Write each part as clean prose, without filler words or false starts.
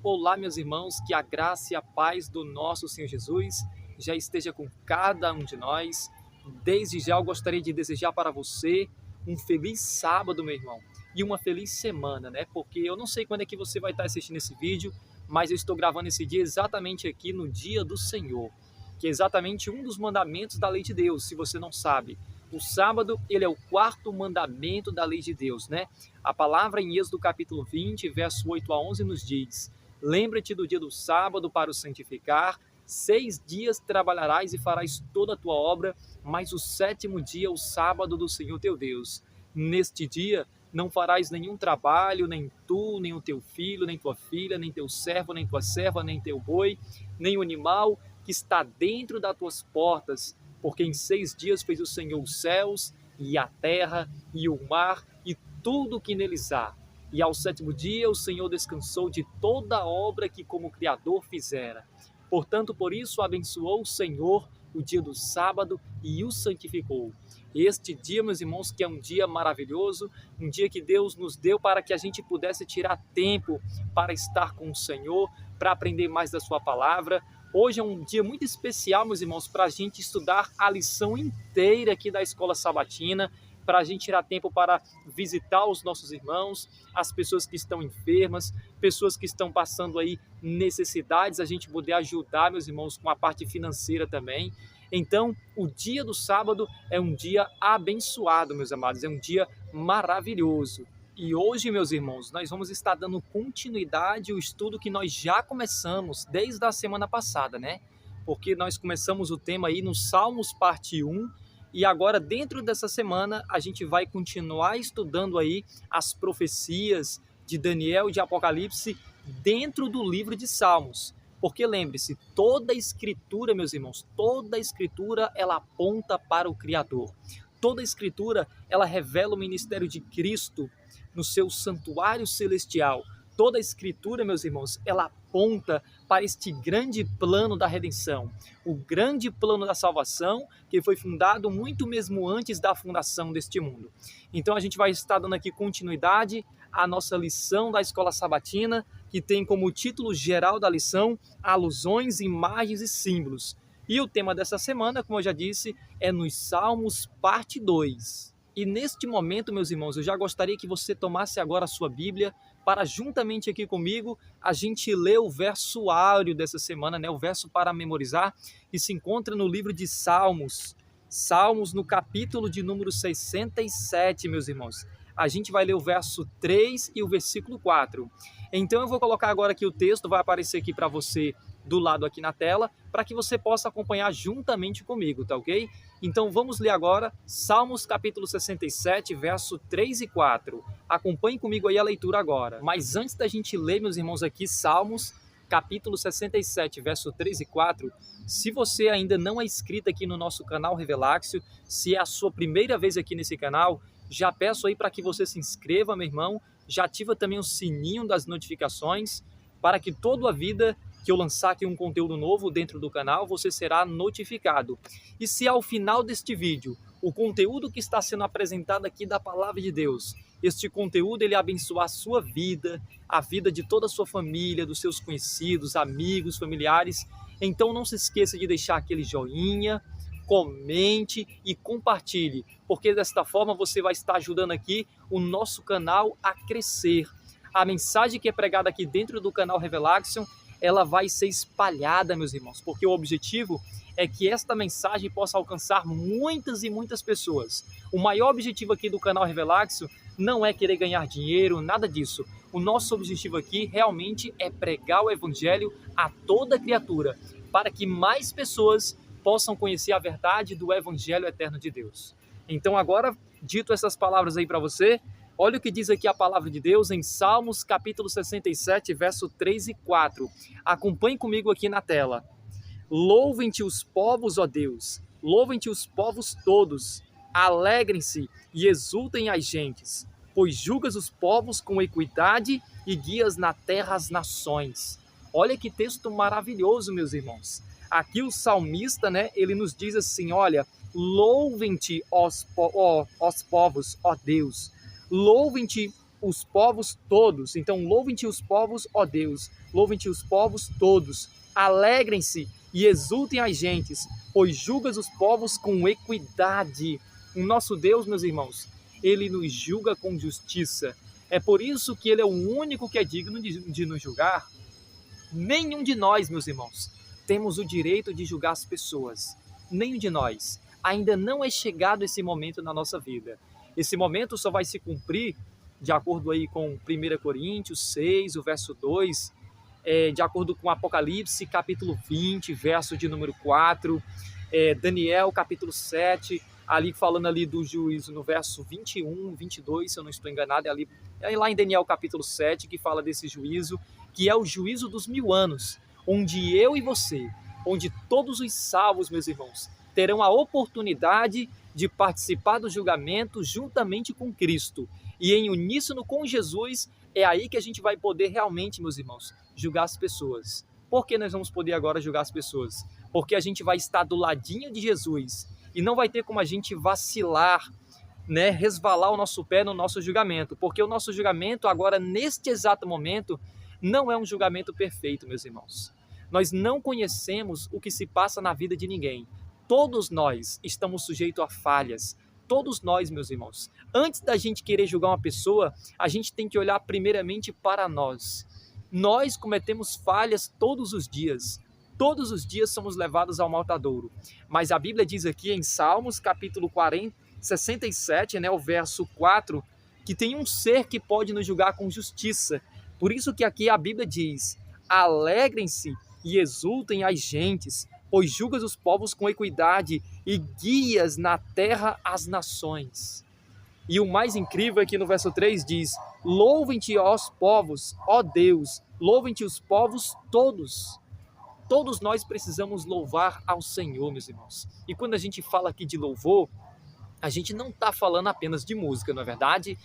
Olá, meus irmãos, que a graça e a paz do nosso Senhor Jesus já esteja com cada um de nós. Desde já eu gostaria de desejar para você um feliz sábado, meu irmão, e uma feliz semana, né? Porque eu não sei quando é que você vai estar assistindo esse vídeo, mas eu estou gravando esse dia exatamente aqui no dia do Senhor, que é exatamente um dos mandamentos da lei de Deus, se você não sabe. O sábado, ele é o quarto mandamento da lei de Deus, né? A palavra em Êxodo capítulo 20, verso 8 a 11 nos diz: lembra-te do dia do sábado para o santificar, 6 dias trabalharás e farás toda a tua obra, mas o sétimo dia é o sábado do Senhor teu Deus. Neste dia não farás nenhum trabalho, nem tu, nem o teu filho, nem tua filha, nem teu servo, nem tua serva, nem teu boi, nem o animal que está dentro das tuas portas, porque em 6 dias fez o Senhor os céus e a terra e o mar e tudo o que neles há. E ao sétimo dia o Senhor descansou de toda a obra que como Criador fizera. Portanto, por isso abençoou o Senhor o dia do sábado e o santificou. Este dia, meus irmãos, que é um dia maravilhoso, um dia que Deus nos deu para que a gente pudesse tirar tempo para estar com o Senhor, para aprender mais da sua palavra. Hoje é um dia muito especial, meus irmãos, para a gente estudar a lição inteira aqui da Escola Sabatina, para a gente tirar tempo para visitar os nossos irmãos, as pessoas que estão enfermas, pessoas que estão passando aí necessidades, a gente poder ajudar, meus irmãos, com a parte financeira também. Então, o dia do sábado é um dia abençoado, meus amados, é um dia maravilhoso. E hoje, meus irmãos, nós vamos estar dando continuidade ao estudo que nós já começamos desde a semana passada, né? Porque nós começamos o tema aí no Salmos parte 1, e agora dentro dessa semana a gente vai continuar estudando aí as profecias de Daniel e de Apocalipse dentro do livro de Salmos. Porque lembre-se, toda a escritura, meus irmãos, toda a escritura ela aponta para o Criador. Toda a escritura ela revela o ministério de Cristo no seu santuário celestial. Toda a escritura, meus irmãos, ela aponta para este grande plano da redenção, o grande plano da salvação que foi fundado muito mesmo antes da fundação deste mundo. Então a gente vai estar dando aqui continuidade à nossa lição da Escola Sabatina, que tem como título geral da lição alusões, imagens e símbolos. E o tema dessa semana, como eu já disse, é nos Salmos parte 2. E neste momento, meus irmãos, eu já gostaria que você tomasse agora a sua Bíblia para, juntamente aqui comigo, a gente ler o verso áureo dessa semana, né? O verso para memorizar, que se encontra no livro de Salmos. Salmos, no capítulo de número 67, meus irmãos. A gente vai ler o verso 3 e o versículo 4. Então eu vou colocar agora aqui o texto, vai aparecer aqui para você do lado aqui na tela, para que você possa acompanhar juntamente comigo, tá ok? Então vamos ler agora Salmos capítulo 67, verso 3 e 4. Acompanhe comigo aí a leitura agora. Mas antes da gente ler, meus irmãos, aqui Salmos capítulo 67, verso 3 e 4, se você ainda não é inscrito aqui no nosso canal Reveláxio, se é a sua primeira vez aqui nesse canal, já peço aí para que você se inscreva, meu irmão, já ativa também o sininho das notificações, para que toda a vida que eu lançar aqui um conteúdo novo dentro do canal, você será notificado. E se ao final deste vídeo, o conteúdo que está sendo apresentado aqui da Palavra de Deus, este conteúdo ele abençoar a sua vida, a vida de toda a sua família, dos seus conhecidos, amigos, familiares, então não se esqueça de deixar aquele joinha, comente e compartilhe, porque desta forma você vai estar ajudando aqui o nosso canal a crescer. A mensagem que é pregada aqui dentro do canal Revelaction, ela vai ser espalhada, meus irmãos, porque o objetivo é que esta mensagem possa alcançar muitas e muitas pessoas. O maior objetivo aqui do canal Revelaxio não é querer ganhar dinheiro, nada disso. O nosso objetivo aqui realmente é pregar o evangelho a toda criatura, para que mais pessoas possam conhecer a verdade do evangelho eterno de Deus. Então agora, dito essas palavras aí para você, olha o que diz aqui a palavra de Deus em Salmos capítulo 67, verso 3 e 4. Acompanhe comigo aqui na tela. Louvem-te os povos, ó Deus, louvem-te os povos todos, alegrem-se e exultem as gentes, pois julgas os povos com equidade e guias na terra as nações. Olha que texto maravilhoso, meus irmãos. Aqui o salmista, né, ele nos diz assim, olha, louvem-te os povos, ó Deus, louvem-te os povos todos. Então, louvem-te os povos, ó Deus, louvem-te os povos todos. Alegrem-se e exultem as gentes, pois julgas os povos com equidade. O nosso Deus, meus irmãos, ele nos julga com justiça. É por isso que ele é o único que é digno de nos julgar. Nenhum de nós, meus irmãos, temos o direito de julgar as pessoas. Nenhum de nós. Ainda não é chegado esse momento na nossa vida. Esse momento só vai se cumprir de acordo aí com 1 Coríntios 6, o verso 2, de acordo com Apocalipse, capítulo 20, verso de número 4, Daniel, capítulo 7, ali falando ali do juízo no verso 21, 22, se eu não estou enganado, é lá em Daniel, capítulo 7, que fala desse juízo, que é o juízo dos 1000 anos, onde eu e você, onde todos os salvos, meus irmãos, terão a oportunidade de participar do julgamento juntamente com Cristo. E em uníssono com Jesus, é aí que a gente vai poder realmente, meus irmãos, julgar as pessoas. Por que nós vamos poder agora julgar as pessoas? Porque a gente vai estar do ladinho de Jesus e não vai ter como a gente vacilar, né, resvalar o nosso pé no nosso julgamento, porque o nosso julgamento agora, neste exato momento, não é um julgamento perfeito, meus irmãos. Nós não conhecemos o que se passa na vida de ninguém. Todos nós estamos sujeitos a falhas. Todos nós, meus irmãos. Antes da gente querer julgar uma pessoa, a gente tem que olhar primeiramente para nós. Nós cometemos falhas todos os dias. Todos os dias somos levados ao matadouro. Mas a Bíblia diz aqui em Salmos, capítulo 67, né, o verso 4, que tem um ser que pode nos julgar com justiça. Por isso que aqui a Bíblia diz: alegrem-se e exultem as gentes, pois julgas os povos com equidade e guias na terra as nações. E o mais incrível é que no verso 3 diz: louvem-te, ó povos, ó Deus, louvem-te os povos todos. Todos nós precisamos louvar ao Senhor, meus irmãos. E quando a gente fala aqui de louvor, a gente não está falando apenas de música, não é verdade?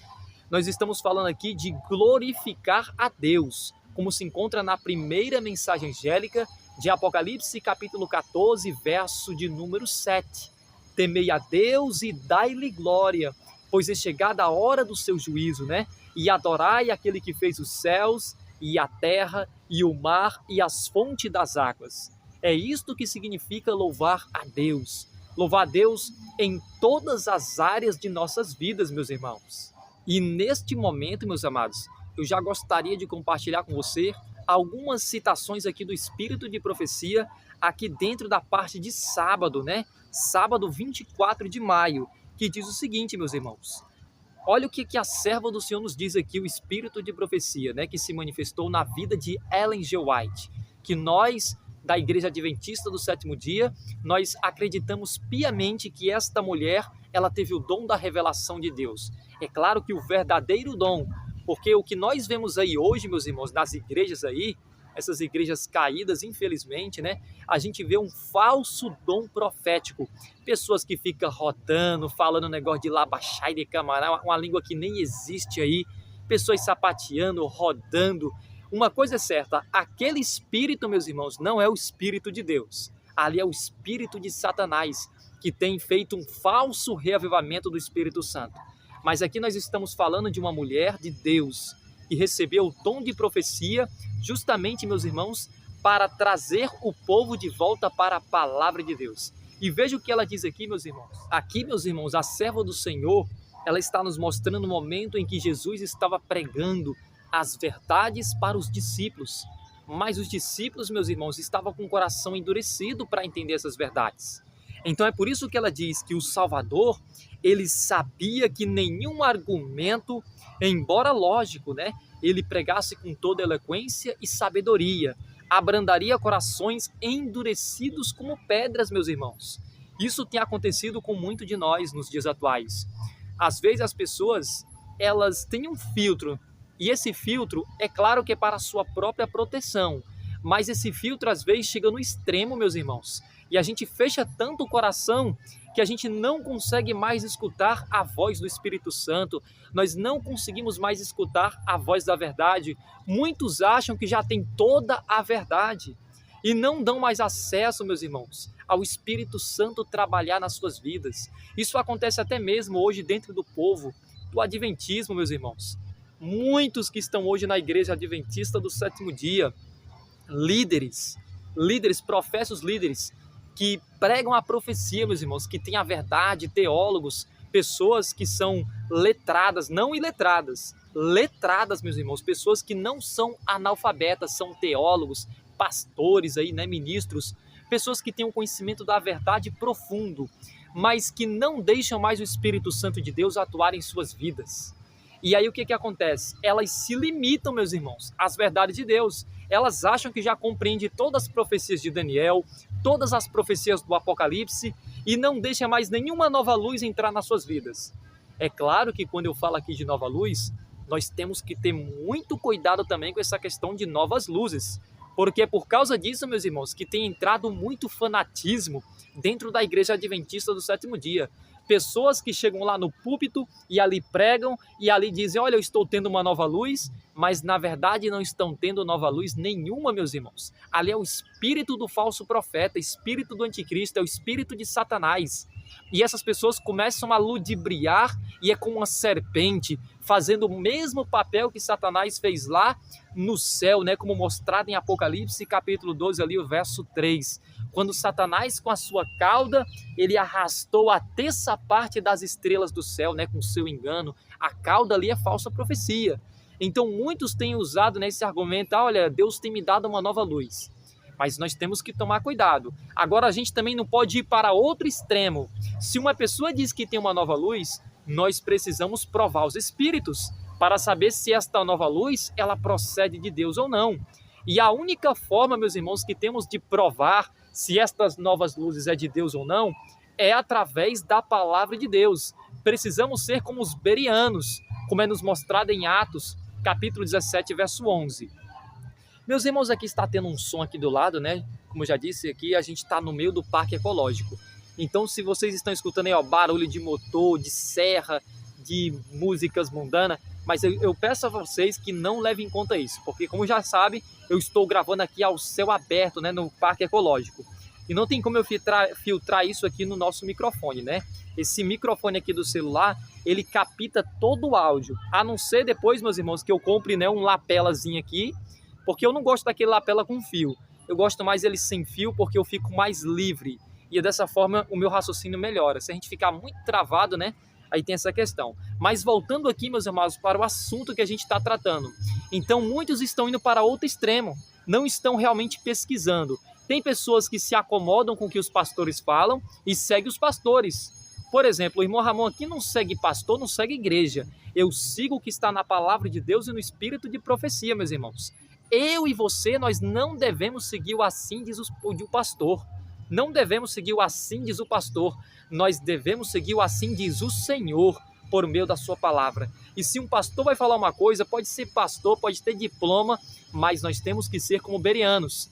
Nós estamos falando aqui de glorificar a Deus, como se encontra na primeira mensagem angélica de Apocalipse, capítulo 14, verso de número 7. Temei a Deus e dai-lhe glória, pois é chegada a hora do seu juízo, né? E adorai aquele que fez os céus e a terra e o mar e as fontes das águas. É isto que significa louvar a Deus. Louvar a Deus em todas as áreas de nossas vidas, meus irmãos. E neste momento, meus amados, eu já gostaria de compartilhar com você algumas citações aqui do Espírito de Profecia, aqui dentro da parte de sábado, né? Sábado 24 de maio, que diz o seguinte, meus irmãos. Olha o que a serva do Senhor nos diz aqui, o Espírito de Profecia, né? Que se manifestou na vida de Ellen G. White, que nós, da Igreja Adventista do Sétimo Dia, nós acreditamos piamente que esta mulher, ela teve o dom da revelação de Deus. É claro que o verdadeiro dom, porque o que nós vemos aí hoje, meus irmãos, nas igrejas aí, essas igrejas caídas, infelizmente, né? A gente vê um falso dom profético. Pessoas que ficam rodando, falando um negócio de labachai de camará, uma língua que nem existe aí. Pessoas sapateando, rodando. Uma coisa é certa, aquele espírito, meus irmãos, não é o espírito de Deus. Ali é o espírito de Satanás, que tem feito um falso reavivamento do Espírito Santo. Mas aqui nós estamos falando de uma mulher de Deus, que recebeu o dom de profecia, justamente, meus irmãos, para trazer o povo de volta para a palavra de Deus. E veja o que ela diz aqui, meus irmãos. Aqui, meus irmãos, a serva do Senhor, ela está nos mostrando o momento em que Jesus estava pregando as verdades para os discípulos. Mas os discípulos, meus irmãos, estavam com o coração endurecido para entender essas verdades. Então é por isso que ela diz que o Salvador, ele sabia que nenhum argumento, embora lógico, né, ele pregasse com toda eloquência e sabedoria, abrandaria corações endurecidos como pedras, meus irmãos. Isso tem acontecido com muito de nós nos dias atuais. Às vezes as pessoas, elas têm um filtro, e esse filtro, é claro que é para a sua própria proteção, mas esse filtro às vezes chega no extremo, meus irmãos, e a gente fecha tanto o coração que a gente não consegue mais escutar a voz do Espírito Santo, nós não conseguimos mais escutar a voz da verdade. Muitos acham que já tem toda a verdade e não dão mais acesso, meus irmãos, ao Espírito Santo trabalhar nas suas vidas. Isso acontece até mesmo hoje dentro do povo, do adventismo, meus irmãos. Muitos que estão hoje na Igreja Adventista do Sétimo Dia, líderes, professos líderes, que pregam a profecia, meus irmãos, que têm a verdade, teólogos, pessoas que são letradas, não iletradas, letradas, meus irmãos, pessoas que não são analfabetas, são teólogos, pastores aí, né, ministros, pessoas que têm um conhecimento da verdade profundo, mas que não deixam mais o Espírito Santo de Deus atuar em suas vidas. E aí o que acontece? Elas se limitam, meus irmãos, às verdades de Deus. Elas acham que já compreendem todas as profecias de Daniel, todas as profecias do Apocalipse e não deixam mais nenhuma nova luz entrar nas suas vidas. É claro que quando eu falo aqui de nova luz, nós temos que ter muito cuidado também com essa questão de novas luzes, porque é por causa disso, meus irmãos, que tem entrado muito fanatismo dentro da Igreja Adventista do Sétimo Dia. Pessoas que chegam lá no púlpito e ali pregam e ali dizem, olha, eu estou tendo uma nova luz, mas na verdade não estão tendo nova luz nenhuma, meus irmãos. Ali é o espírito do falso profeta, espírito do anticristo, é o espírito de Satanás. E essas pessoas começam a ludibriar e é como uma serpente, fazendo o mesmo papel que Satanás fez lá no céu, né? Como mostrado em Apocalipse, capítulo 12, ali o verso 3. Quando Satanás, com a sua cauda, ele arrastou a terça parte das estrelas do céu, né? Com o seu engano. A cauda ali é falsa profecia. Então muitos têm usado, né, esse argumento, olha, Deus tem me dado uma nova luz. Mas nós temos que tomar cuidado. Agora a gente também não pode ir para outro extremo. Se uma pessoa diz que tem uma nova luz, nós precisamos provar os espíritos para saber se esta nova luz ela procede de Deus ou não. E a única forma, meus irmãos, que temos de provar se estas novas luzes é de Deus ou não é através da palavra de Deus. Precisamos ser como os bereanos, como é nos mostrado em Atos, capítulo 17, verso 11. Meus irmãos, aqui está tendo um som aqui do lado, né? Como eu já disse, aqui a gente está no meio do parque ecológico. Então, se vocês estão escutando aí, ó, barulho de motor, de serra, de músicas mundanas, mas eu peço a vocês que não levem em conta isso, porque como já sabe, eu estou gravando aqui ao céu aberto, né, no parque ecológico. E não tem como eu filtrar isso aqui no nosso microfone, né? Esse microfone aqui do celular, ele capta todo o áudio. A não ser depois, meus irmãos, que eu compre, né, um lapelazinho aqui, porque eu não gosto daquele lapela com fio. Eu gosto mais ele sem fio porque eu fico mais livre. E dessa forma o meu raciocínio melhora. Se a gente ficar muito travado, né? Aí tem essa questão. Mas voltando aqui, meus irmãos, para o assunto que a gente está tratando. Então muitos estão indo para outro extremo. Não estão realmente pesquisando. Tem pessoas que se acomodam com o que os pastores falam e seguem os pastores. Por exemplo, o irmão Ramon aqui não segue pastor, não segue igreja. Eu sigo o que está na palavra de Deus e no espírito de profecia, meus irmãos. Eu e você, nós não devemos seguir o assim diz o pastor. Não devemos seguir o assim diz o pastor. Nós devemos seguir o assim diz o Senhor por meio da sua palavra. E se um pastor vai falar uma coisa, pode ser pastor, pode ter diploma, mas nós temos que ser como bereanos.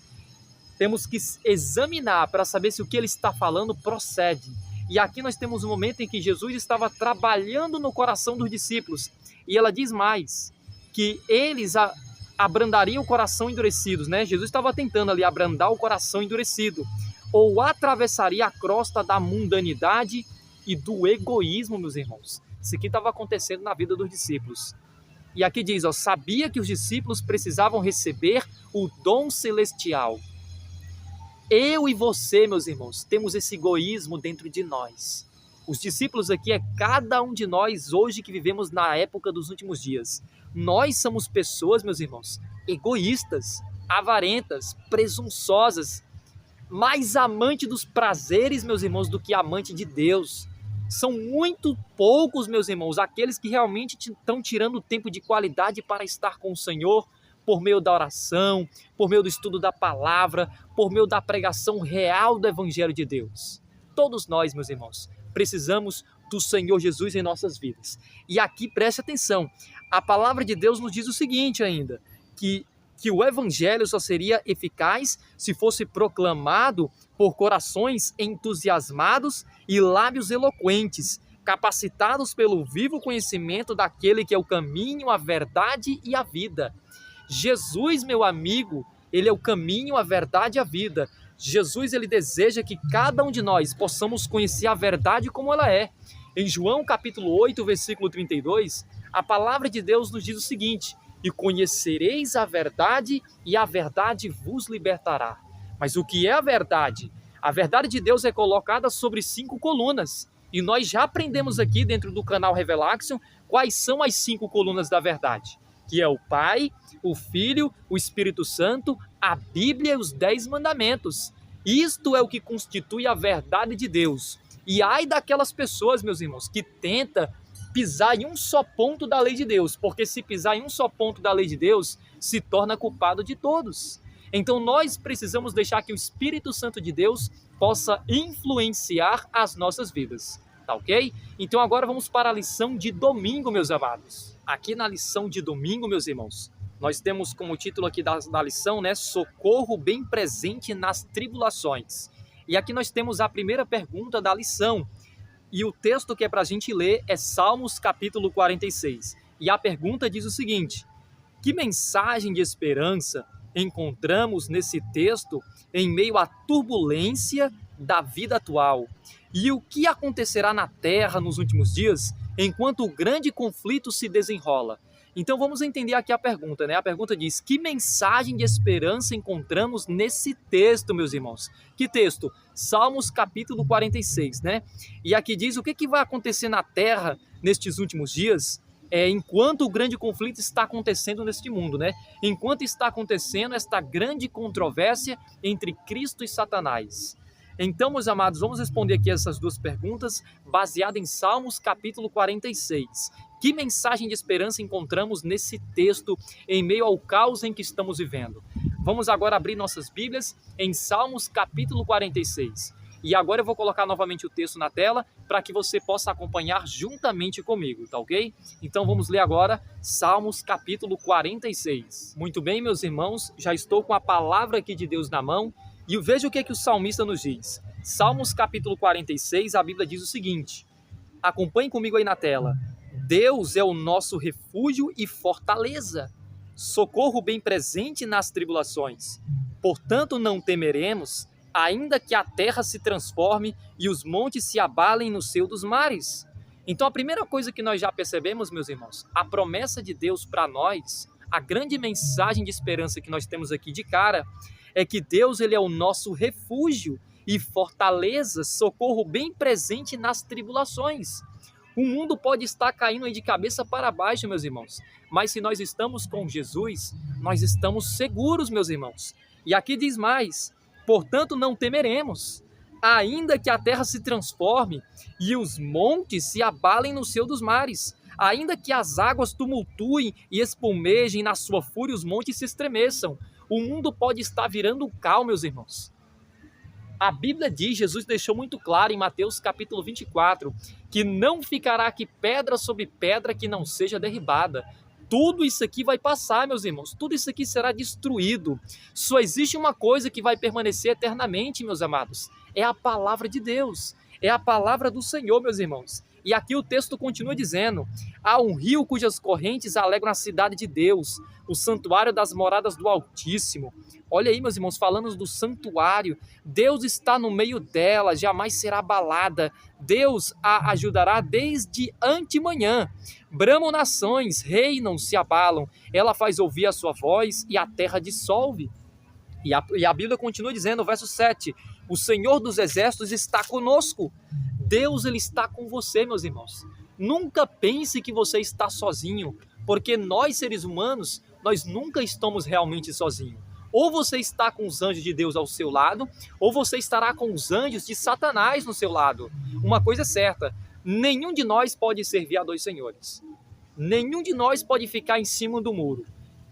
Temos que examinar para saber se o que ele está falando procede. E aqui nós temos um momento em que Jesus estava trabalhando no coração dos discípulos. E ela diz mais, que eles abrandariam o coração endurecidos, né? Jesus estava tentando ali abrandar o coração endurecido, ou atravessaria a crosta da mundanidade e do egoísmo, meus irmãos. Isso aqui estava acontecendo na vida dos discípulos. E aqui diz, ó, sabia que os discípulos precisavam receber o dom celestial. Eu e você, meus irmãos, temos esse egoísmo dentro de nós. Os discípulos aqui é cada um de nós hoje que vivemos na época dos últimos dias. Nós somos pessoas, meus irmãos, egoístas, avarentas, presunçosas, mais amante dos prazeres, meus irmãos, do que amante de Deus. São muito poucos, meus irmãos, aqueles que realmente estão tirando tempo de qualidade para estar com o Senhor, por meio da oração, por meio do estudo da palavra, por meio da pregação real do Evangelho de Deus. Todos nós, meus irmãos, precisamos do Senhor Jesus em nossas vidas. E aqui preste atenção, a palavra de Deus nos diz o seguinte ainda, que o Evangelho só seria eficaz se fosse proclamado por corações entusiasmados e lábios eloquentes, capacitados pelo vivo conhecimento daquele que é o caminho, a verdade e a vida. Jesus, meu amigo, ele é o caminho, a verdade e a vida. Jesus, ele deseja que cada um de nós possamos conhecer a verdade como ela é. Em João capítulo 8, versículo 32, A palavra de Deus nos diz o seguinte: e conhecereis a verdade, e a verdade vos libertará. Mas o que é a verdade? A verdade de Deus é colocada sobre 5 colunas. E nós já aprendemos aqui dentro do canal Revelaction quais são as 5 colunas da verdade. Que é o Pai, o Filho, o Espírito Santo, a Bíblia e os 10 mandamentos. Isto é o que constitui a verdade de Deus. E ai daquelas pessoas, meus irmãos, que tenta pisar em um só ponto da lei de Deus, porque se pisar em um só ponto da lei de Deus, se torna culpado de todos. Então nós precisamos deixar que o Espírito Santo de Deus possa influenciar as nossas vidas, tá ok? Então agora vamos para a lição de domingo, meus amados. Aqui na lição de domingo, meus irmãos, nós temos como título aqui da lição, né, socorro bem presente nas tribulações. E aqui nós temos a primeira pergunta da lição. E o texto que é para a gente ler é Salmos capítulo 46. E a pergunta diz o seguinte: que mensagem de esperança encontramos nesse texto em meio à turbulência da vida atual? E o que acontecerá na Terra nos últimos dias enquanto o grande conflito se desenrola? Então vamos entender aqui a pergunta, né? A pergunta diz: que mensagem de esperança encontramos nesse texto, meus irmãos? Que texto? Salmos capítulo 46, né? E aqui diz o que vai acontecer na Terra nestes últimos dias, enquanto o grande conflito está acontecendo neste mundo, né? Enquanto está acontecendo esta grande controvérsia entre Cristo e Satanás. Então, meus amados, vamos responder aqui essas duas perguntas baseadas em Salmos capítulo 46. Que mensagem de esperança encontramos nesse texto em meio ao caos em que estamos vivendo? Vamos agora abrir nossas Bíblias em Salmos capítulo 46. E agora eu vou colocar novamente o texto na tela para que você possa acompanhar juntamente comigo, tá ok? Então vamos ler agora Salmos capítulo 46. Muito bem, meus irmãos, já estou com a palavra aqui de Deus na mão e veja o que o salmista nos diz. Salmos capítulo 46, a Bíblia diz o seguinte: acompanhe comigo aí na tela. Deus é o nosso refúgio e fortaleza, socorro bem presente nas tribulações. Portanto não temeremos, ainda que a terra se transforme e os montes se abalem no seio dos mares. Então a primeira coisa que nós já percebemos, meus irmãos, a promessa de Deus para nós, a grande mensagem de esperança que nós temos aqui de cara, é que Deus ele é o nosso refúgio e fortaleza, socorro bem presente nas tribulações. O mundo pode estar caindo aí de cabeça para baixo, meus irmãos, mas se nós estamos com Jesus, nós estamos seguros, meus irmãos. E aqui diz mais: portanto não temeremos, ainda que a terra se transforme e os montes se abalem no seio dos mares, ainda que as águas tumultuem e espumejem na sua fúria, os montes se estremeçam. O mundo pode estar virando um caos, meus irmãos. A Bíblia diz, Jesus deixou muito claro em Mateus capítulo 24, que não ficará aqui pedra sobre pedra que não seja derribada. Tudo isso aqui vai passar, meus irmãos. Tudo isso aqui será destruído. Só existe uma coisa que vai permanecer eternamente, meus amados. É a palavra de Deus. É a palavra do Senhor, meus irmãos. E aqui o texto continua dizendo: há um rio cujas correntes alegram a cidade de Deus, o santuário das moradas do Altíssimo. Olha aí, meus irmãos, falando do santuário. Deus está no meio dela, jamais será abalada. Deus a ajudará desde antemanhã. Bramam nações, reinam, se abalam. Ela faz ouvir a sua voz e a terra dissolve. E a Bíblia continua dizendo, no verso 7, o Senhor dos Exércitos está conosco. Deus ele está com você, meus irmãos. Nunca pense que você está sozinho, porque nós, seres humanos, nós nunca estamos realmente sozinhos. Ou você está com os anjos de Deus ao seu lado, ou você estará com os anjos de Satanás no seu lado. Uma coisa é certa, nenhum de nós pode servir a dois senhores. Nenhum de nós pode ficar em cima do muro.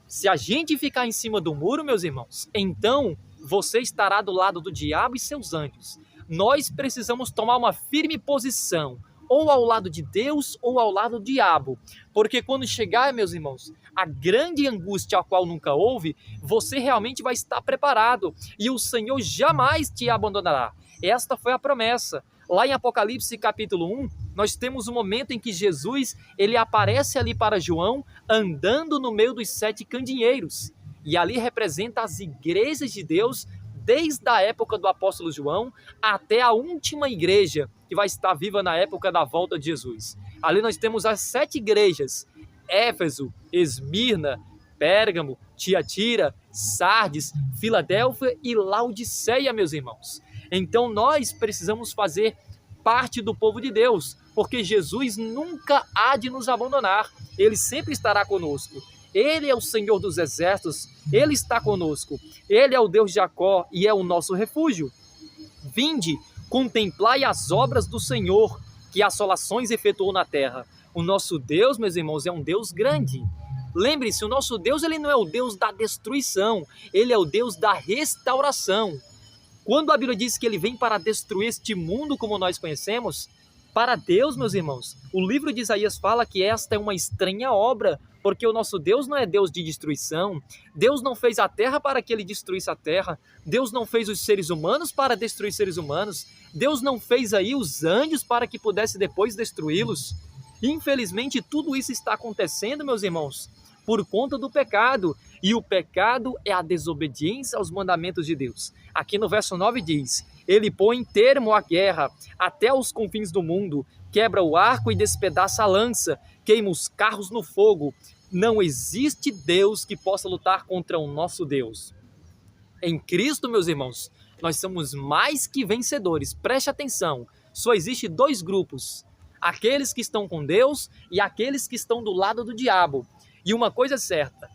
Se a gente ficar em cima do muro, meus irmãos, então você estará do lado do diabo e seus anjos. Nós precisamos tomar uma firme posição, ou ao lado de Deus ou ao lado do diabo. Porque quando chegar, meus irmãos, a grande angústia a qual nunca houve, você realmente vai estar preparado e o Senhor jamais te abandonará. Esta foi a promessa. Lá em Apocalipse capítulo 1, nós temos um momento em que Jesus ele aparece ali para João, andando no meio dos 7 candeeiros. E ali representa as igrejas de Deus, desde a época do apóstolo João até a última igreja que vai estar viva na época da volta de Jesus. Ali nós temos as 7 igrejas. Éfeso, Esmirna, Pérgamo, Tiatira, Sardes, Filadélfia e Laodiceia, meus irmãos. Então nós precisamos fazer parte do povo de Deus, porque Jesus nunca há de nos abandonar, Ele sempre estará conosco. Ele é o Senhor dos exércitos, Ele está conosco, Ele é o Deus de Jacó e é o nosso refúgio. Vinde, contemplai as obras do Senhor, que assolações efetuou na terra. O nosso Deus, meus irmãos, é um Deus grande. Lembre-se, o nosso Deus, ele não é o Deus da destruição, Ele é o Deus da restauração. Quando a Bíblia diz que Ele vem para destruir este mundo como nós conhecemos, para Deus, meus irmãos, o livro de Isaías fala que esta é uma estranha obra, porque o nosso Deus não é Deus de destruição. Deus não fez a terra para que Ele destruísse a terra. Deus não fez os seres humanos para destruir seres humanos. Deus não fez aí os anjos para que pudesse depois destruí-los. Infelizmente, tudo isso está acontecendo, meus irmãos, por conta do pecado. E o pecado é a desobediência aos mandamentos de Deus. Aqui no verso 9 diz: Ele põe termo à guerra até os confins do mundo, quebra o arco e despedaça a lança, queima os carros no fogo. Não existe Deus que possa lutar contra o nosso Deus. Em Cristo, meus irmãos, nós somos mais que vencedores. Preste atenção, só existe dois grupos: aqueles que estão com Deus e aqueles que estão do lado do diabo. E uma coisa é certa: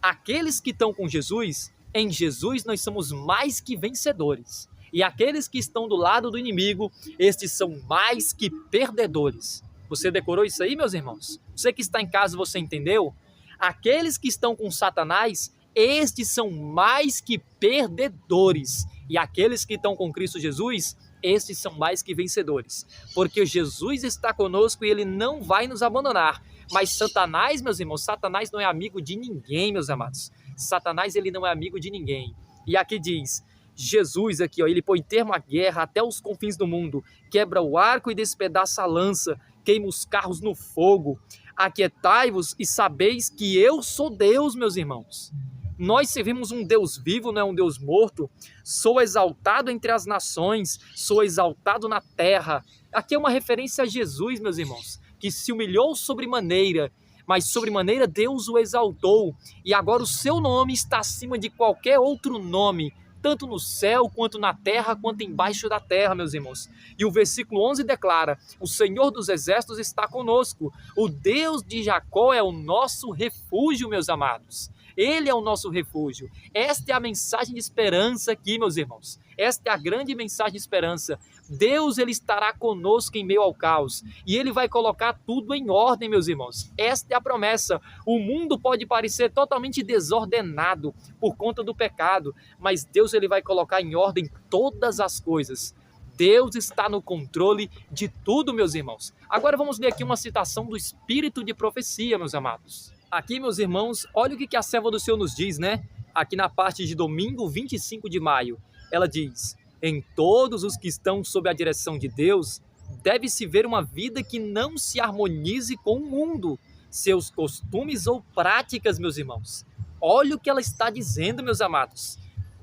aqueles que estão com Jesus, em Jesus nós somos mais que vencedores. E aqueles que estão do lado do inimigo, estes são mais que perdedores. Você decorou isso aí, meus irmãos? Você que está em casa, você entendeu? Aqueles que estão com Satanás, estes são mais que perdedores. E aqueles que estão com Cristo Jesus, estes são mais que vencedores. Porque Jesus está conosco e Ele não vai nos abandonar. Mas Satanás, meus irmãos, Satanás não é amigo de ninguém, meus amados. Satanás, ele não é amigo de ninguém. E aqui diz, Jesus aqui, ó, ele põe termo à guerra até os confins do mundo, quebra o arco e despedaça a lança, queima os carros no fogo. Aquietai-vos e sabeis que eu sou Deus, meus irmãos. Nós servimos um Deus vivo, não é um Deus morto. Sou exaltado entre as nações, sou exaltado na terra. Aqui é uma referência a Jesus, meus irmãos, que se humilhou sobremaneira, mas sobremaneira Deus o exaltou, e agora o seu nome está acima de qualquer outro nome, tanto no céu, quanto na terra, quanto embaixo da terra, meus irmãos. E o versículo 11 declara: o Senhor dos exércitos está conosco, o Deus de Jacó é o nosso refúgio, meus amados. Ele é o nosso refúgio. Esta é a mensagem de esperança aqui, meus irmãos. Esta é a grande mensagem de esperança. Deus, ele estará conosco em meio ao caos. E ele vai colocar tudo em ordem, meus irmãos. Esta é a promessa. O mundo pode parecer totalmente desordenado por conta do pecado, mas Deus, ele vai colocar em ordem todas as coisas. Deus está no controle de tudo, meus irmãos. Agora vamos ler aqui uma citação do Espírito de Profecia, meus amados. Aqui, meus irmãos, olha o que a serva do Senhor nos diz, né? Aqui na parte de domingo 25 de maio, ela diz: em todos os que estão sob a direção de Deus, deve-se ver uma vida que não se harmonize com o mundo, seus costumes ou práticas, meus irmãos. Olha o que ela está dizendo, meus amados.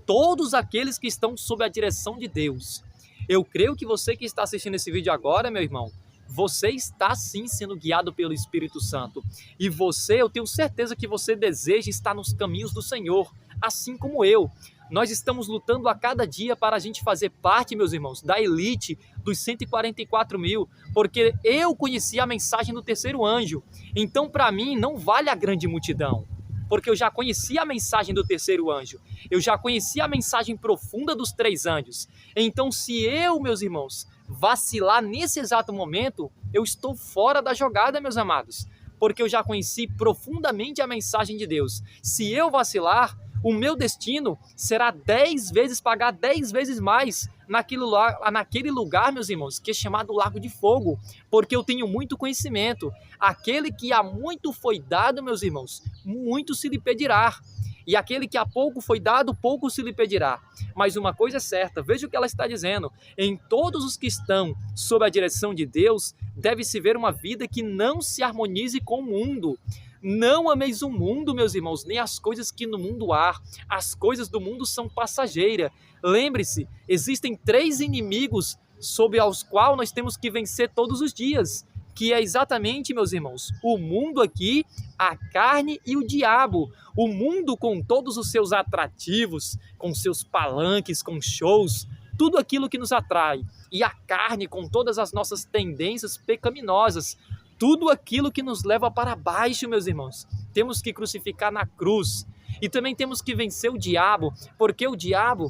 Todos aqueles que estão sob a direção de Deus. Eu creio que você que está assistindo esse vídeo agora, meu irmão, você está sim sendo guiado pelo Espírito Santo. E você, eu tenho certeza que você deseja estar nos caminhos do Senhor, assim como eu. Nós estamos lutando a cada dia para a gente fazer parte, meus irmãos, da elite dos 144 mil, porque eu conheci a mensagem do terceiro anjo. Então, para mim, não vale a grande multidão, porque eu já conheci a mensagem do terceiro anjo. Eu já conheci a mensagem profunda dos três anjos. Então, se eu, meus irmãos, vacilar nesse exato momento, eu estou fora da jogada, meus amados, porque eu já conheci profundamente a mensagem de Deus. Se eu vacilar, o meu destino será 10 vezes, pagar 10 vezes mais naquele lugar, meus irmãos, que é chamado Lago de Fogo, porque eu tenho muito conhecimento. Aquele que há muito foi dado, meus irmãos, muito se lhe pedirá. E aquele que há pouco foi dado, pouco se lhe pedirá. Mas uma coisa é certa, veja o que ela está dizendo: em todos os que estão sob a direção de Deus, deve-se ver uma vida que não se harmonize com o mundo. Não ameis o mundo, meus irmãos, nem as coisas que no mundo há. As coisas do mundo são passageiras. Lembre-se, existem 3 inimigos sobre os quais nós temos que vencer todos os dias, que é exatamente, meus irmãos, o mundo aqui, a carne e o diabo. O mundo com todos os seus atrativos, com seus palanques, com shows, tudo aquilo que nos atrai. E a carne com todas as nossas tendências pecaminosas, tudo aquilo que nos leva para baixo, meus irmãos. Temos que crucificar na cruz. E também temos que vencer o diabo, porque o diabo,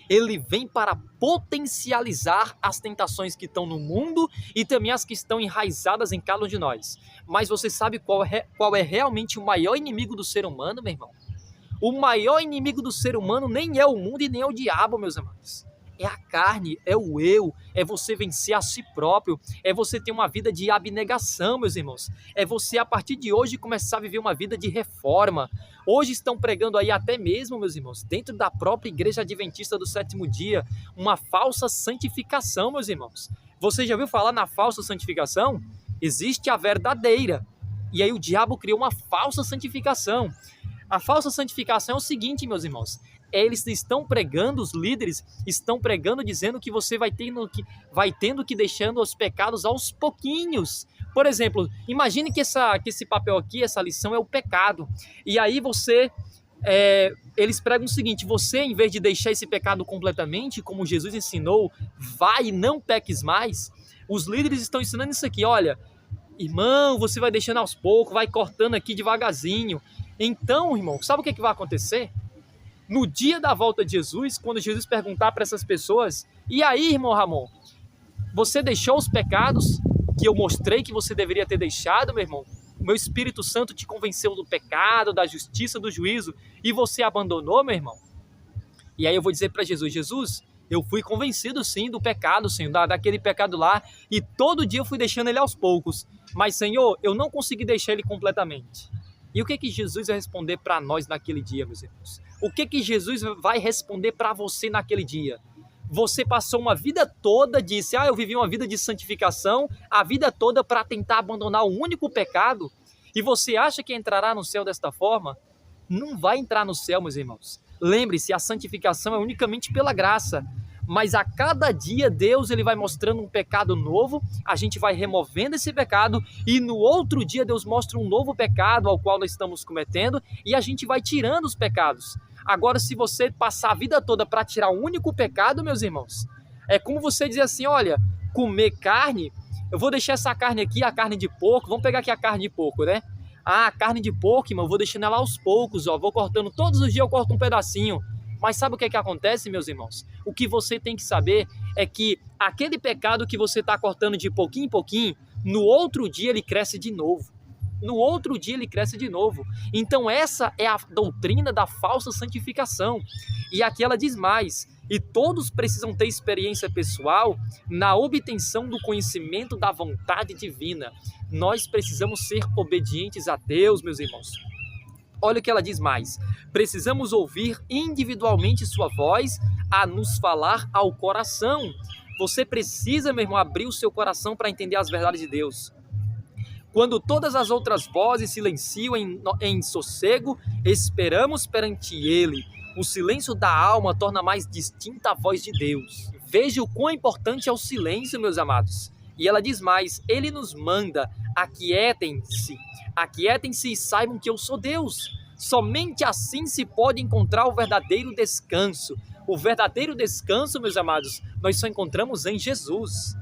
ele vem para potencializar as tentações que estão no mundo e também as que estão enraizadas em cada um de nós. Mas você sabe qual é realmente o maior inimigo do ser humano, meu irmão? O maior inimigo do ser humano nem é o mundo e nem é o diabo, meus amados. É a carne, é o eu, é você vencer a si próprio, é você ter uma vida de abnegação, meus irmãos. É você, a partir de hoje, começar a viver uma vida de reforma. Hoje estão pregando aí até mesmo, meus irmãos, dentro da própria Igreja Adventista do Sétimo Dia, uma falsa santificação, meus irmãos. Você já ouviu falar na falsa santificação? Existe a verdadeira. E aí o diabo criou uma falsa santificação. A falsa santificação é o seguinte, meus irmãos. Eles estão pregando, os líderes estão pregando, dizendo que você vai tendo que deixando os pecados aos pouquinhos. Por exemplo, imagine que esse papel aqui, essa lição é o pecado. E aí eles pregam o seguinte: você, em vez de deixar esse pecado completamente, como Jesus ensinou, vai e não peques mais. Os líderes estão ensinando isso aqui, olha, irmão, você vai deixando aos poucos, vai cortando aqui devagarzinho. Então, irmão, sabe o que vai acontecer? No dia da volta de Jesus, quando Jesus perguntar para essas pessoas: e aí, irmão Ramon, você deixou os pecados que eu mostrei que você deveria ter deixado, meu irmão? O meu Espírito Santo te convenceu do pecado, da justiça, do juízo, e você abandonou, meu irmão? E aí eu vou dizer para Jesus: Jesus, eu fui convencido sim do pecado, Senhor, daquele pecado lá, e todo dia eu fui deixando ele aos poucos, mas, Senhor, eu não consegui deixar ele completamente. E o que Jesus vai responder para nós naquele dia, meus irmãos? O que Jesus vai responder para você naquele dia? Você passou uma vida toda, disse, eu vivi uma vida de santificação, a vida toda para tentar abandonar o único pecado, e você acha que entrará no céu desta forma? Não vai entrar no céu, meus irmãos. Lembre-se, a santificação é unicamente pela graça. Mas a cada dia Deus ele vai mostrando um pecado novo, a gente vai removendo esse pecado e no outro dia Deus mostra um novo pecado ao qual nós estamos cometendo e a gente vai tirando os pecados. Agora, se você passar a vida toda para tirar um único pecado, meus irmãos, é como você dizer assim, olha, comer carne, eu vou deixar essa carne aqui, a carne de porco, vamos pegar aqui a carne de porco, né? A carne de porco, irmão, eu vou deixando ela aos poucos, vou cortando, todos os dias eu corto um pedacinho. Mas sabe o que acontece, meus irmãos? O que você tem que saber é que aquele pecado que você está cortando de pouquinho em pouquinho, no outro dia ele cresce de novo. No outro dia ele cresce de novo. Então essa é a doutrina da falsa santificação. E aqui ela diz mais, e todos precisam ter experiência pessoal na obtenção do conhecimento da vontade divina. Nós precisamos ser obedientes a Deus, meus irmãos. Olha o que ela diz mais. Precisamos ouvir individualmente sua voz a nos falar ao coração. Você precisa, meu irmão, abrir o seu coração para entender as verdades de Deus. Quando todas as outras vozes silenciam em sossego, esperamos perante Ele. O silêncio da alma torna mais distinta a voz de Deus. Veja o quão importante é o silêncio, meus amados. E ela diz mais, Ele nos manda, aquietem-se e saibam que eu sou Deus. Somente assim se pode encontrar o verdadeiro descanso. O verdadeiro descanso, meus amados, nós só encontramos em Jesus.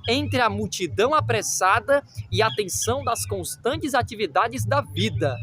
Entre a multidão apressada e a tensão das constantes atividades da vida.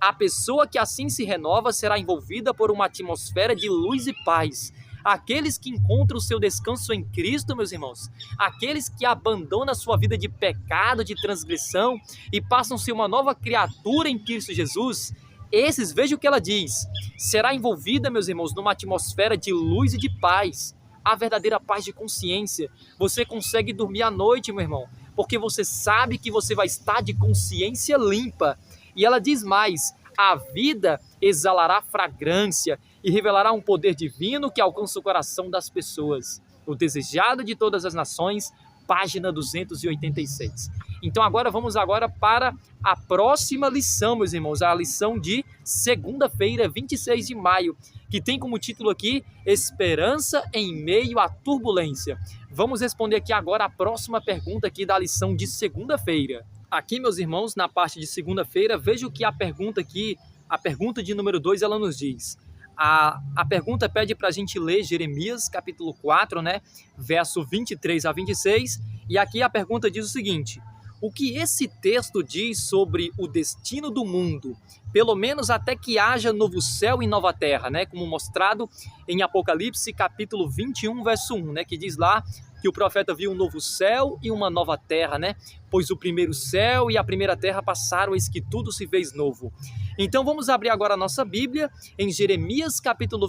A pessoa que assim se renova será envolvida por uma atmosfera de luz e paz. Aqueles que encontram o seu descanso em Cristo, meus irmãos, aqueles que abandonam a sua vida de pecado, de transgressão e passam a ser uma nova criatura em Cristo Jesus, esses, veja o que ela diz, será envolvida, meus irmãos, numa atmosfera de luz e de paz, a verdadeira paz de consciência. Você consegue dormir à noite, meu irmão, porque você sabe que você vai estar de consciência limpa. E ela diz mais, a vida exalará fragrância e revelará um poder divino que alcança o coração das pessoas. O desejado de todas as nações, página 286. Então vamos agora para a próxima lição, meus irmãos, a lição de segunda-feira, 26 de maio, que tem como título aqui, Esperança em meio à turbulência. Vamos responder aqui agora a próxima pergunta aqui da lição de segunda-feira. Aqui, meus irmãos, na parte de segunda-feira, veja o que a pergunta aqui, a pergunta de número 2, ela nos diz. A pergunta pede para a gente ler Jeremias, capítulo 4, né, verso 23 a 26, e aqui a pergunta diz o seguinte: o que esse texto diz sobre o destino do mundo, pelo menos até que haja novo céu e nova terra, né, como mostrado em Apocalipse, capítulo 21, verso 1, né, que diz lá que o profeta viu um novo céu e uma nova terra, né, pois o primeiro céu e a primeira terra passaram, eis que tudo se fez novo. Então vamos abrir agora a nossa Bíblia em Jeremias capítulo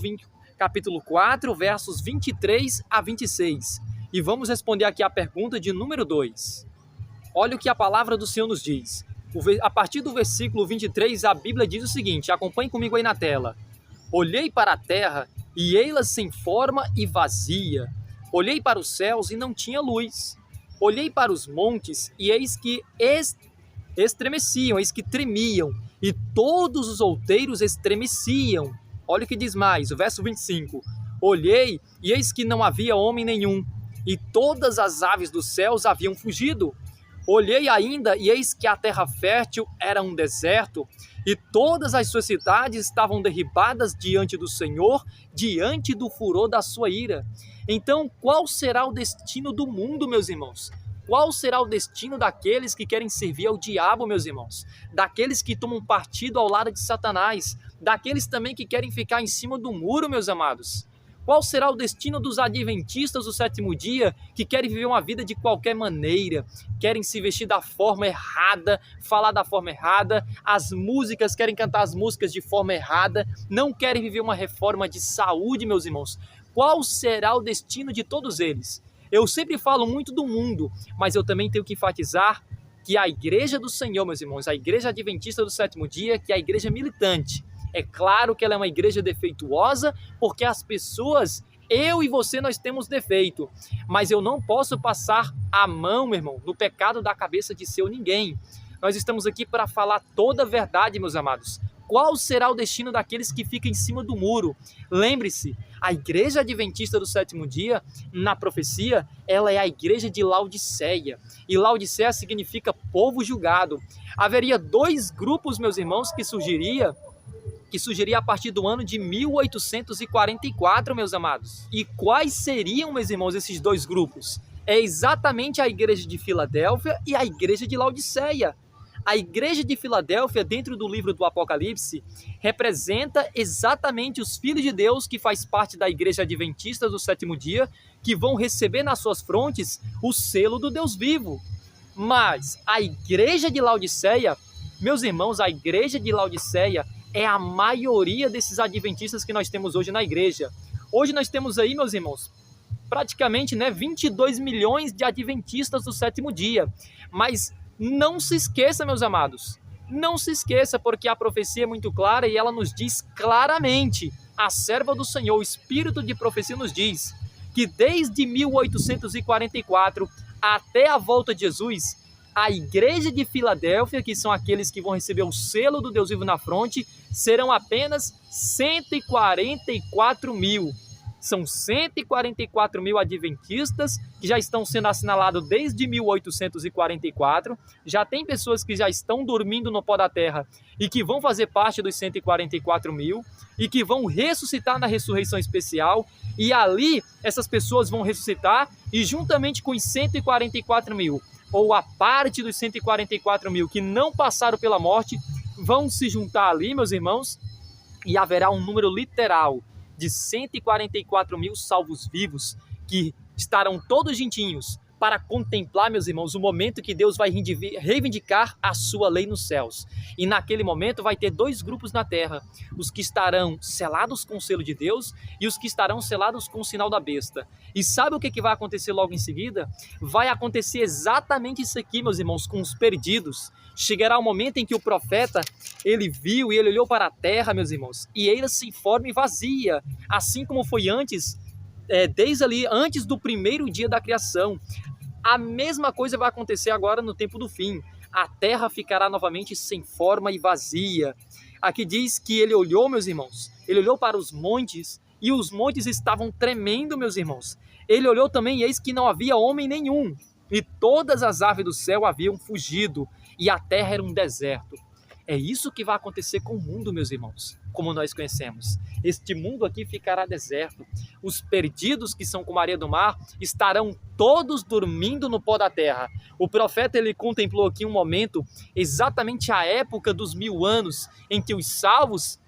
4, versos 23 a 26. E vamos responder aqui a pergunta de número 2. Olha o que a palavra do Senhor nos diz. A partir do versículo 23, a Bíblia diz o seguinte, acompanhe comigo aí na tela. Olhei para a terra e ei-la sem forma e vazia. Olhei para os céus e não tinha luz. Olhei para os montes e eis que estremeciam, eis que tremiam, e todos os outeiros estremeciam. Olha o que diz mais, o verso 25. Olhei, e eis que não havia homem nenhum, e todas as aves dos céus haviam fugido. Olhei ainda, e eis que a terra fértil era um deserto, e todas as suas cidades estavam derribadas diante do Senhor, diante do furor da sua ira. Então, qual será o destino do mundo, meus irmãos? Qual será o destino daqueles que querem servir ao diabo, meus irmãos? Daqueles que tomam partido ao lado de Satanás? Daqueles também que querem ficar em cima do muro, meus amados? Qual será o destino dos adventistas do sétimo dia que querem viver uma vida de qualquer maneira? Querem se vestir da forma errada, falar da forma errada, as músicas, querem cantar as músicas de forma errada, não querem viver uma reforma de saúde, meus irmãos? Qual será o destino de todos eles? Eu sempre falo muito do mundo, mas eu também tenho que enfatizar que a igreja do Senhor, meus irmãos, a igreja adventista do sétimo dia, que é a igreja militante, é claro que ela é uma igreja defeituosa, porque as pessoas, eu e você, nós temos defeito, mas eu não posso passar a mão, meu irmão, no pecado da cabeça de seu ninguém. Nós estamos aqui para falar toda a verdade, meus amados. Qual será o destino daqueles que ficam em cima do muro? Lembre-se, a igreja adventista do sétimo dia, na profecia, ela é a igreja de Laodiceia. E Laodiceia significa povo julgado. Haveria dois grupos, meus irmãos, que surgiria a partir do ano de 1844, meus amados. E quais seriam, meus irmãos, esses dois grupos? É exatamente a igreja de Filadélfia e a igreja de Laodiceia. A igreja de Filadélfia, dentro do livro do Apocalipse, representa exatamente os filhos de Deus que faz parte da igreja adventista do sétimo dia, que vão receber nas suas frontes o selo do Deus vivo. Mas a igreja de Laodiceia, meus irmãos, a igreja de Laodiceia é a maioria desses adventistas que nós temos hoje na igreja. Hoje nós temos aí, meus irmãos, praticamente 22 milhões de adventistas do sétimo dia. Mas não se esqueça, meus amados, não se esqueça, porque a profecia é muito clara e ela nos diz claramente, a serva do Senhor, o Espírito de profecia nos diz, que desde 1844 até a volta de Jesus, a igreja de Filadélfia, que são aqueles que vão receber o selo do Deus vivo na fronte, serão apenas 144 mil. São 144 mil adventistas que já estão sendo assinalados desde 1844. Já tem pessoas que já estão dormindo no pó da terra e que vão fazer parte dos 144 mil e que vão ressuscitar na ressurreição especial. E ali essas pessoas vão ressuscitar e juntamente com os 144 mil, ou a parte dos 144 mil que não passaram pela morte, vão se juntar ali, meus irmãos, e haverá um número literal de 144 mil salvos vivos que estarão todos juntinhos para contemplar, meus irmãos, o momento que Deus vai reivindicar a sua lei nos céus. E naquele momento vai ter dois grupos na terra, os que estarão selados com o selo de Deus e os que estarão selados com o sinal da besta. E sabe o que vai acontecer logo em seguida? Vai acontecer exatamente isso aqui, meus irmãos, com os perdidos. Chegará o momento em que o profeta, ele viu e ele olhou para a terra, meus irmãos, e ela se informa e vazia, assim como foi antes, desde ali, antes do primeiro dia da criação. A mesma coisa vai acontecer agora no tempo do fim. A terra ficará novamente sem forma e vazia. Aqui diz que ele olhou, meus irmãos, ele olhou para os montes e os montes estavam tremendo, meus irmãos. Ele olhou também e eis que não havia homem nenhum, e todas as aves do céu haviam fugido, e a terra era um deserto. É isso que vai acontecer com o mundo, meus irmãos, como nós conhecemos. Este mundo aqui ficará deserto. Os perdidos que são como a areia do mar estarão todos dormindo no pó da terra. O profeta ele contemplou aqui um momento, exatamente a época dos 1000 anos, em que os salvos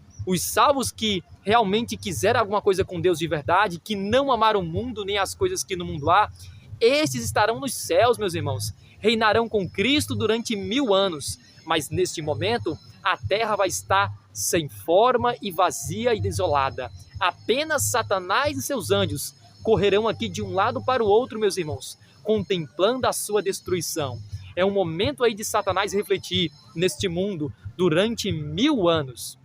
que realmente quiseram alguma coisa com Deus de verdade, que não amaram o mundo nem as coisas que no mundo há, estes estarão nos céus, meus irmãos. Reinarão com Cristo durante 1000 anos. Mas neste momento, a terra vai estar sem forma e vazia e desolada. Apenas Satanás e seus anjos correrão aqui de um lado para o outro, meus irmãos, contemplando a sua destruição. É um momento aí de Satanás refletir neste mundo durante 1000 anos.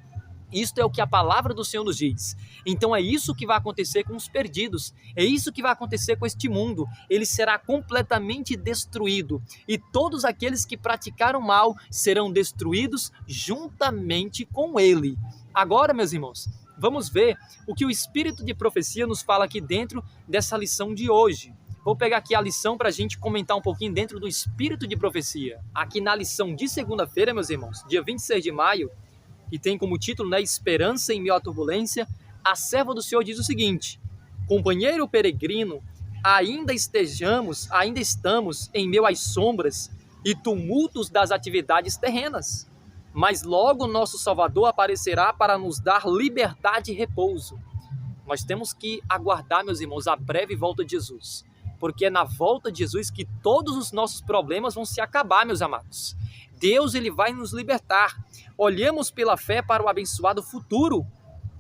Isto é o que a palavra do Senhor nos diz. Então é isso que vai acontecer com os perdidos. É isso que vai acontecer com este mundo. Ele será completamente destruído. E todos aqueles que praticaram mal serão destruídos juntamente com ele. Agora, meus irmãos, vamos ver o que o Espírito de Profecia nos fala aqui dentro dessa lição de hoje. Vou pegar aqui a lição para a gente comentar um pouquinho dentro do Espírito de Profecia. Aqui na lição de segunda-feira, meus irmãos, dia 26 de maio, que tem como título, né, Esperança em meio à turbulência, a serva do Senhor diz o seguinte: companheiro peregrino, ainda estamos em meio às sombras e tumultos das atividades terrenas, mas logo nosso Salvador aparecerá para nos dar liberdade e repouso. Nós temos que aguardar, meus irmãos, a breve volta de Jesus, porque é na volta de Jesus que todos os nossos problemas vão se acabar, meus amados. Deus ele vai nos libertar. Olhemos pela fé para o abençoado futuro.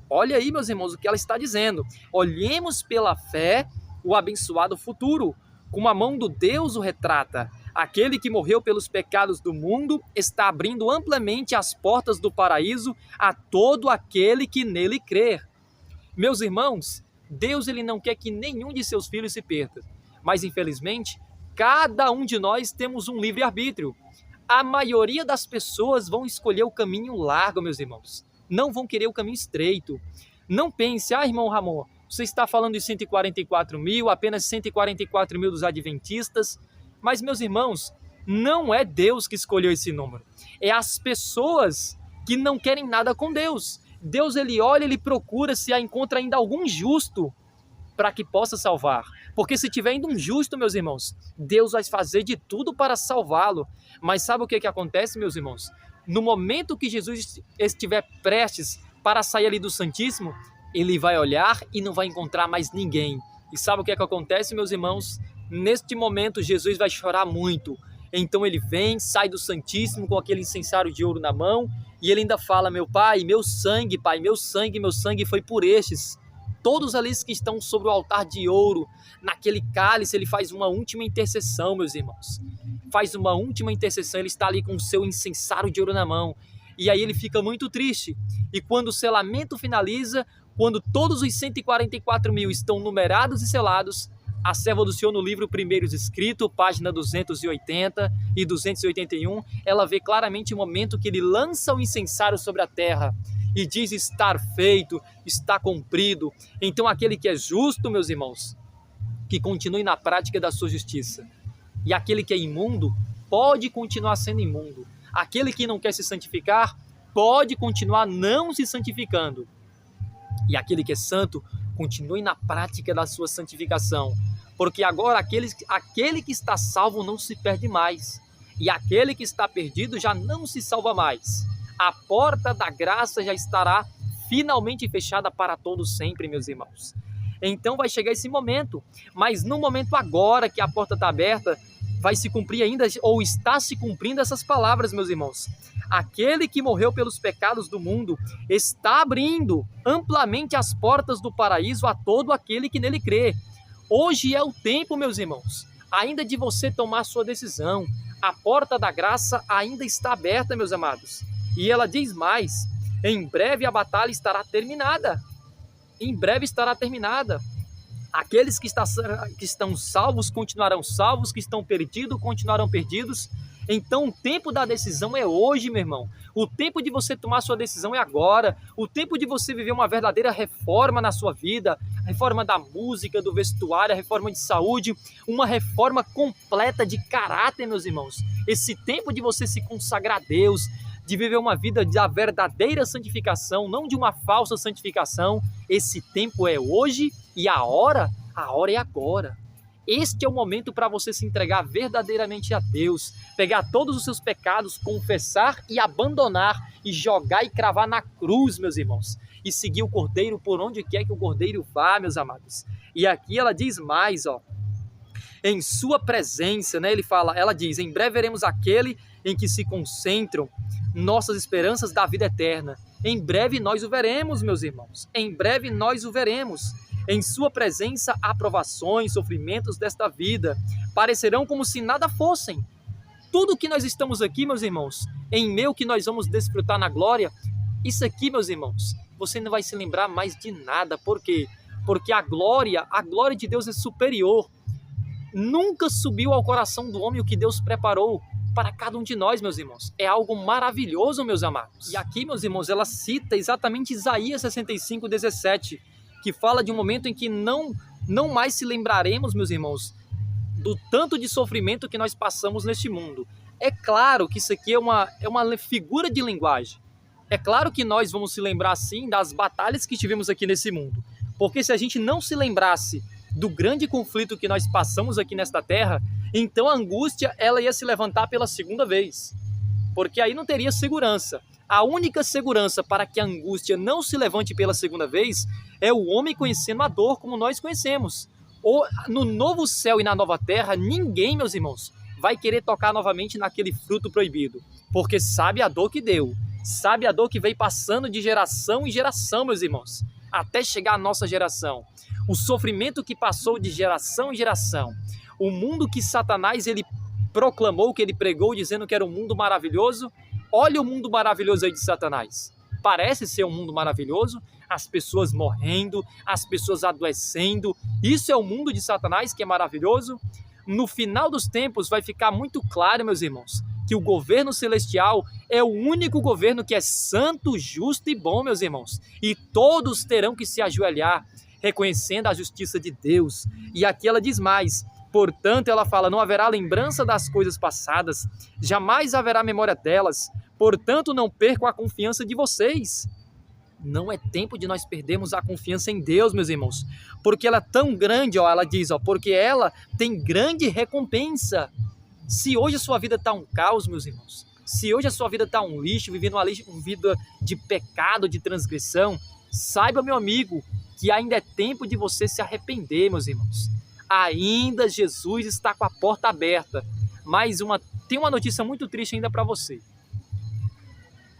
Olha aí, meus irmãos, o que ela está dizendo. Olhemos pela fé o abençoado futuro, como a mão do Deus o retrata. Aquele que morreu pelos pecados do mundo está abrindo amplamente as portas do paraíso a todo aquele que nele crer. Meus irmãos, Deus ele não quer que nenhum de seus filhos se perca, mas infelizmente, cada um de nós temos um livre-arbítrio. A maioria das pessoas vão escolher o caminho largo, meus irmãos. Não vão querer o caminho estreito. Não pense, irmão Ramon, você está falando de 144 mil, apenas 144 mil dos adventistas. Mas, meus irmãos, não é Deus que escolheu esse número. É as pessoas que não querem nada com Deus. Deus, ele olha, ele procura se encontra ainda algum justo para que possa salvar. Porque se tiver ainda um justo, meus irmãos, Deus vai fazer de tudo para salvá-lo. Mas sabe o que acontece, meus irmãos? No momento que Jesus estiver prestes para sair ali do Santíssimo, ele vai olhar e não vai encontrar mais ninguém. E sabe o que acontece, meus irmãos? Neste momento, Jesus vai chorar muito. Então ele vem, sai do Santíssimo com aquele incensário de ouro na mão, e ele ainda fala: meu Pai, meu sangue, Pai, meu sangue foi por estes. Todos ali que estão sobre o altar de ouro, naquele cálice, ele faz uma última intercessão, meus irmãos. Faz uma última intercessão, ele está ali com o seu incensário de ouro na mão. E aí ele fica muito triste. E quando o selamento finaliza, quando todos os 144 mil estão numerados e selados, a serva do Senhor, no livro Primeiros Escrito, página 280 e 281, ela vê claramente o momento que ele lança o incensário sobre a terra e diz: estar feito, está cumprido. Então aquele que é justo, meus irmãos, que continue na prática da sua justiça. E aquele que é imundo, pode continuar sendo imundo. Aquele que não quer se santificar, pode continuar não se santificando. E aquele que é santo, continue na prática da sua santificação. Porque agora aquele que está salvo não se perde mais. E aquele que está perdido já não se salva mais. A porta da graça já estará finalmente fechada para todos sempre, meus irmãos. Então vai chegar esse momento. Mas no momento agora que a porta está aberta, vai se cumprir ainda, ou está se cumprindo essas palavras, meus irmãos. Aquele que morreu pelos pecados do mundo está abrindo amplamente as portas do paraíso a todo aquele que nele crê. Hoje é o tempo, meus irmãos, ainda de você tomar sua decisão. A porta da graça ainda está aberta, meus amados. E ela diz mais: em breve a batalha estará terminada. Em breve estará terminada. Aqueles que estão salvos continuarão salvos, que estão perdidos continuarão perdidos. Então o tempo da decisão é hoje, meu irmão. O tempo de você tomar sua decisão é agora. O tempo de você viver uma verdadeira reforma na sua vida, a reforma da música, do vestuário, a reforma de saúde, uma reforma completa de caráter, meus irmãos. Esse tempo de você se consagrar a Deus, de viver uma vida da verdadeira santificação, não de uma falsa santificação. Esse tempo é hoje e a hora é agora. Este é o momento para você se entregar verdadeiramente a Deus, pegar todos os seus pecados, confessar e abandonar, e jogar e cravar na cruz, meus irmãos, e seguir o Cordeiro por onde quer que o Cordeiro vá, meus amados. E aqui ela diz mais, ó, em sua presença, né? Ela diz, em breve veremos aquele em que se concentram nossas esperanças da vida eterna. Em breve nós o veremos, meus irmãos. Em breve nós o veremos. Em sua presença, aprovações, sofrimentos desta vida parecerão como se nada fossem. Tudo que nós estamos aqui, meus irmãos, em meio que nós vamos desfrutar na glória, isso aqui, meus irmãos, você não vai se lembrar mais de nada. Por quê? Porque a glória de Deus é superior. Nunca subiu ao coração do homem o que Deus preparou para cada um de nós, meus irmãos. É algo maravilhoso, meus amados. E aqui, meus irmãos, ela cita exatamente Isaías 65:17, que fala de um momento em que não mais se lembraremos, meus irmãos, do tanto de sofrimento que nós passamos neste mundo. É claro que isso aqui é uma figura de linguagem. É claro que nós vamos se lembrar, sim, das batalhas que tivemos aqui nesse mundo. Porque se a gente não se lembrasse do grande conflito que nós passamos aqui nesta terra, então a angústia ela ia se levantar pela segunda vez. Porque aí não teria segurança. A única segurança para que a angústia não se levante pela segunda vez é o homem conhecendo a dor como nós conhecemos. Ou no novo céu e na nova terra, ninguém, meus irmãos, vai querer tocar novamente naquele fruto proibido. Porque sabe a dor que deu, sabe a dor que veio passando de geração em geração, meus irmãos, até chegar à nossa geração. O sofrimento que passou de geração em geração. O mundo que Satanás ele proclamou, que ele pregou, dizendo que era um mundo maravilhoso. Olha o mundo maravilhoso aí de Satanás. Parece ser um mundo maravilhoso, as pessoas morrendo, as pessoas adoecendo. Isso é o mundo de Satanás que é maravilhoso. No final dos tempos vai ficar muito claro, meus irmãos, que o governo celestial é o único governo que é santo, justo e bom, meus irmãos. E todos terão que se ajoelhar, reconhecendo a justiça de Deus. E aqui ela diz mais. Portanto, ela fala, não haverá lembrança das coisas passadas, jamais haverá memória delas. Portanto, não percam a confiança de vocês. Não é tempo de nós perdermos a confiança em Deus, meus irmãos. Porque ela é tão grande, ó, ela diz, ó, porque ela tem grande recompensa. Se hoje a sua vida está um caos, meus irmãos, se hoje a sua vida está um lixo, vivendo uma vida de pecado, de transgressão, saiba, meu amigo, que ainda é tempo de você se arrepender, meus irmãos. Ainda Jesus está com a porta aberta. Tem uma notícia muito triste ainda para você.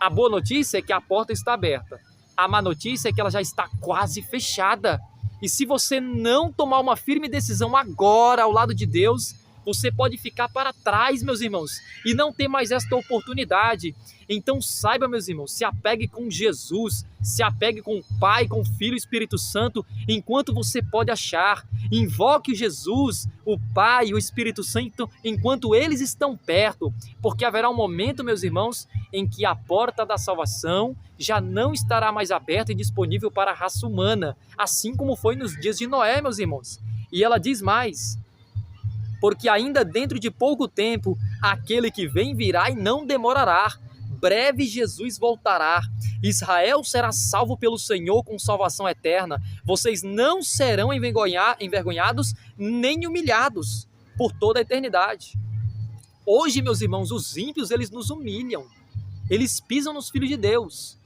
A boa notícia é que a porta está aberta. A má notícia é que ela já está quase fechada. E se você não tomar uma firme decisão agora ao lado de Deus, você pode ficar para trás, meus irmãos, e não ter mais esta oportunidade. Então saiba, meus irmãos, se apegue com Jesus, se apegue com o Pai, com o Filho e o Espírito Santo, enquanto você pode achar. Invoque Jesus, o Pai e o Espírito Santo, enquanto eles estão perto, porque haverá um momento, meus irmãos, em que a porta da salvação já não estará mais aberta e disponível para a raça humana, assim como foi nos dias de Noé, meus irmãos. E ela diz mais, porque ainda dentro de pouco tempo, aquele que vem virá e não demorará. Breve Jesus voltará. Israel será salvo pelo Senhor com salvação eterna. Vocês não serão envergonhados nem humilhados por toda a eternidade. Hoje, meus irmãos, os ímpios, eles nos humilham. Eles pisam nos filhos de Deus.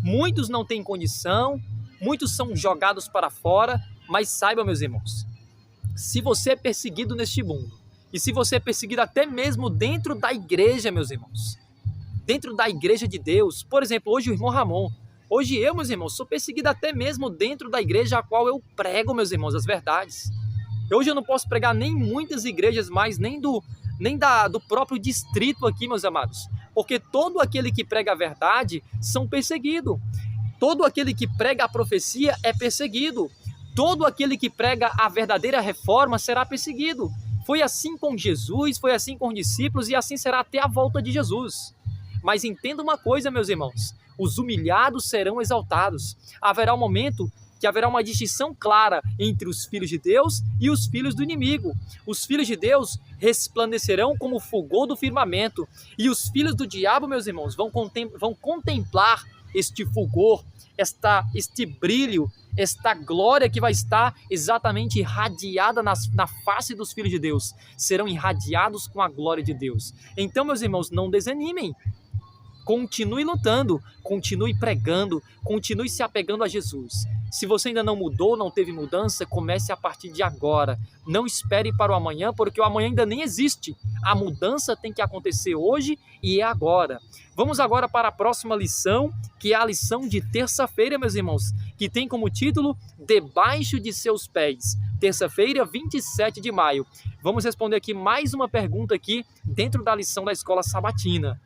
Muitos não têm condição, muitos são jogados para fora, mas saiba, meus irmãos, se você é perseguido neste mundo, e se você é perseguido até mesmo dentro da igreja, meus irmãos, dentro da igreja de Deus, por exemplo, hoje o irmão Ramon, hoje eu, meus irmãos, sou perseguido até mesmo dentro da igreja a qual eu prego, meus irmãos, as verdades. Hoje eu não posso pregar nem muitas igrejas mais, nem do próprio distrito aqui, meus amados, porque todo aquele que prega a verdade são perseguidos, todo aquele que prega a profecia é perseguido, todo aquele que prega a verdadeira reforma será perseguido. Foi assim com Jesus, foi assim com os discípulos e assim será até a volta de Jesus. Mas entenda uma coisa, meus irmãos, os humilhados serão exaltados. Haverá um momento que haverá uma distinção clara entre os filhos de Deus e os filhos do inimigo. Os filhos de Deus resplandecerão como o fulgor do firmamento, e os filhos do diabo, meus irmãos, vão contemplar este fulgor, este brilho, esta glória que vai estar exatamente irradiada na face dos filhos de Deus. Serão irradiados com a glória de Deus. Então, meus irmãos, não desanimem. Continue lutando, continue pregando, continue se apegando a Jesus. Se você ainda não mudou, não teve mudança, comece a partir de agora. Não espere para o amanhã, porque o amanhã ainda nem existe. A mudança tem que acontecer hoje e é agora. Vamos agora para a próxima lição, que é a lição de terça-feira, meus irmãos, que tem como título Debaixo de seus pés. Terça-feira, 27 de maio. Vamos responder aqui mais uma pergunta aqui dentro da lição da escola sabatina.